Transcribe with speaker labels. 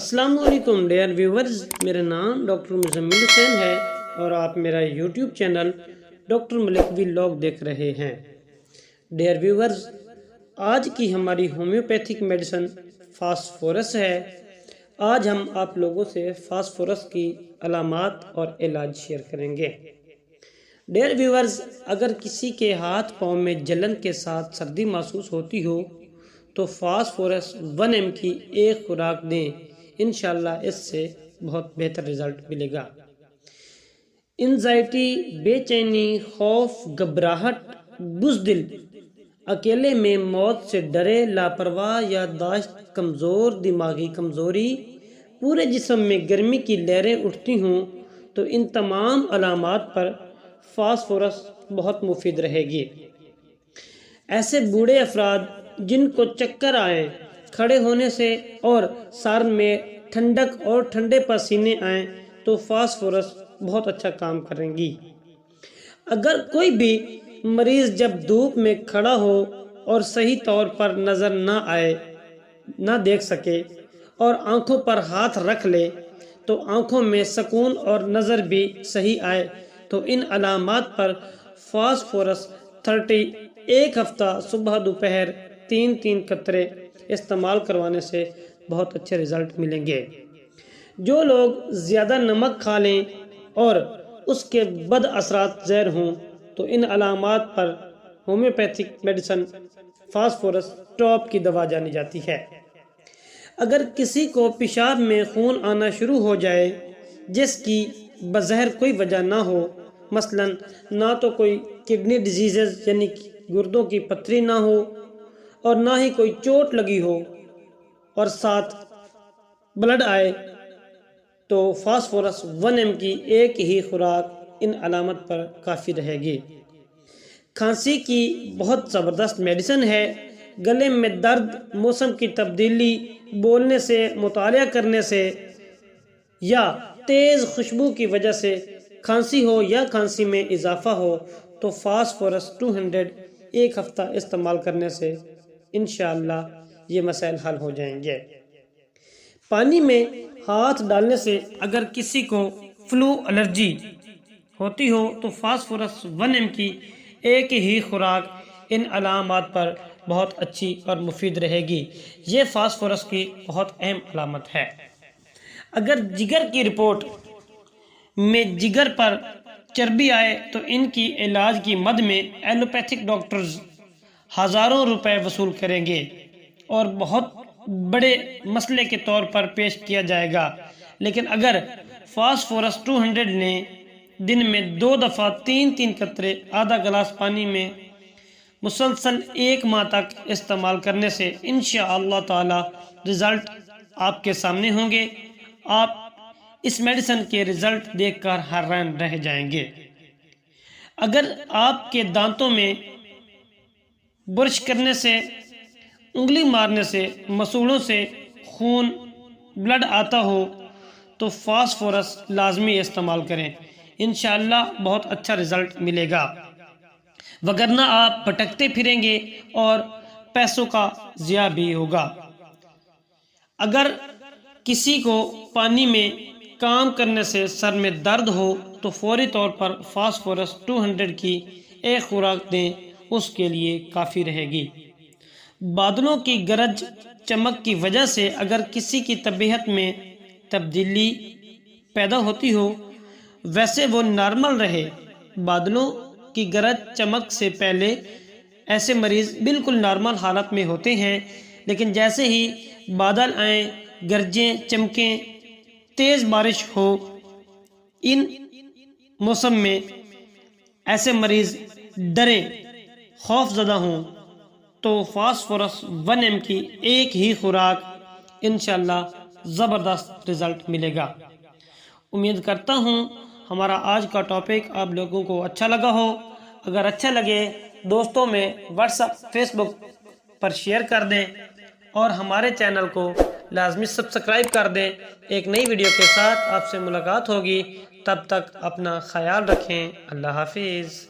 Speaker 1: السلام علیکم dear viewers, میرا نام ڈاکٹر مزمل حسین ہے اور آپ میرا یوٹیوب چینل ڈاکٹر ملک ولاگ دیکھ رہے ہیں۔ ڈیئر ویورز، آج کی ہماری ہومیوپیتھک میڈیسن فاسفورس ہے۔ آج ہم آپ لوگوں سے فاسفورس کی علامات اور علاج شیئر کریں گے۔ ڈیئر ویورز، اگر کسی کے ہاتھ پاؤں میں جلن کے ساتھ سردی محسوس ہوتی ہو تو فاسفورس 1 mg کی ایک خوراک دیں، انشاءاللہ اس سے بہت بہتر رزلٹ ملے گا۔ انزائٹی، بے چینی، خوف، گھبراہٹ، بزدل، اکیلے میں موت سے ڈرے، لاپرواہ یادداشت، کمزور دماغی کمزوری، پورے جسم میں گرمی کی لہریں اٹھتی ہوں تو ان تمام علامات پر فاسفورس بہت مفید رہے گی۔ ایسے بوڑھے افراد جن کو چکر آئیں، کھڑے ہونے سے اور سر میں ٹھنڈک اور ٹھنڈے پسینے آئیں تو فاسفورس بہت اچھا کام کریں گی۔ اگر کوئی بھی مریض جب دھوپ میں کھڑا ہو اور صحیح طور پر نظر نہ دیکھ سکے اور آنکھوں پر ہاتھ رکھ لے تو آنکھوں میں سکون اور نظر بھی صحیح آئے تو ان علامات پر فاسفورس 30 ایک ہفتہ صبح دوپہر 3 قطرے استعمال کروانے سے بہت اچھے رزلٹ ملیں گے۔ جو لوگ زیادہ نمک کھا لیں اور اس کے بد اثرات ظاہر ہوں تو ان علامات پر ہومیوپیتھک میڈیسن فاسفورس ٹاپ کی دوا جانی جاتی ہے۔ اگر کسی کو پیشاب میں خون آنا شروع ہو جائے جس کی بظاہر کوئی وجہ نہ ہو، مثلا نہ تو کوئی کڈنی ڈیزیزز یعنی گردوں کی پتھری نہ ہو اور نہ ہی کوئی چوٹ لگی ہو اور ساتھ بلڈ آئے تو فاسفورس 1 mg کی ایک ہی خوراک ان علامت پر کافی رہے گی۔ کھانسی کی بہت زبردست میڈیسن ہے۔ گلے میں درد، موسم کی تبدیلی، بولنے سے، مطالعہ کرنے سے یا تیز خوشبو کی وجہ سے کھانسی ہو یا کھانسی میں اضافہ ہو تو فاسفورس 200 ایک ہفتہ استعمال کرنے سے انشاءاللہ یہ مسائل حل ہو جائیں گے۔ پانی میں ہاتھ ڈالنے سے اگر کسی کو فلو الرجی ہوتی ہو تو فاسفورس 1 mg کی ایک ہی خوراک ان علامات پر بہت اچھی اور مفید رہے گی۔ یہ فاسفورس کی بہت اہم علامت ہے۔ اگر جگر کی رپورٹ میں جگر پر چربی آئے تو ان کی علاج کی مد میں ایلوپیتھک ڈاکٹرز ہزاروں روپے وصول کریں گے اور بہت بڑے مسئلے کے طور پر پیش کیا جائے گا۔ لیکن اگر فاسفورس 200 لیں، دن میں 2 دفعہ 3 قطرے آدھا گلاس پانی میں مسلسل 1 ماہ تک استعمال کرنے سے انشاءاللہ تعالی رزلٹ آپ کے سامنے ہوں گے۔ آپ اس میڈیسن کے رزلٹ دیکھ کر حیران رہ جائیں گے۔ اگر آپ کے دانتوں میں برش کرنے سے، انگلی مارنے سے، مسوڑوں سے خون بلڈ آتا ہو تو فاسفورس لازمی استعمال کریں، انشاءاللہ بہت اچھا رزلٹ ملے گا، وگرنہ آپ بھٹکتے پھریں گے اور پیسوں کا ضیاع بھی ہوگا۔ اگر کسی کو پانی میں کام کرنے سے سر میں درد ہو تو فوری طور پر فاسفورس 200 کی ایک خوراک دیں، اس کے لیے کافی رہے گی۔ بادلوں کی گرج چمک کی وجہ سے اگر کسی کی طبیعت میں تبدیلی پیدا ہوتی ہو، ویسے وہ نارمل رہے، بادلوں کی گرج چمک سے پہلے ایسے مریض بالکل نارمل حالت میں ہوتے ہیں، لیکن جیسے ہی بادل آئیں، گرجیں چمکیں، تیز بارش ہو، ان موسم میں ایسے مریض ڈرے، خوف زدہ ہوں تو فاسفورس 1 mg کی ایک ہی خوراک انشاءاللہ زبردست رزلٹ ملے گا۔ امید کرتا ہوں ہمارا آج کا ٹاپک آپ لوگوں کو اچھا لگا ہو۔ اگر اچھا لگے دوستوں میں واٹس ایپ، فیس بک پر شیئر کر دیں اور ہمارے چینل کو لازمی سبسکرائب کر دیں۔ ایک نئی ویڈیو کے ساتھ آپ سے ملاقات ہوگی، تب تک اپنا خیال رکھیں۔ اللہ حافظ۔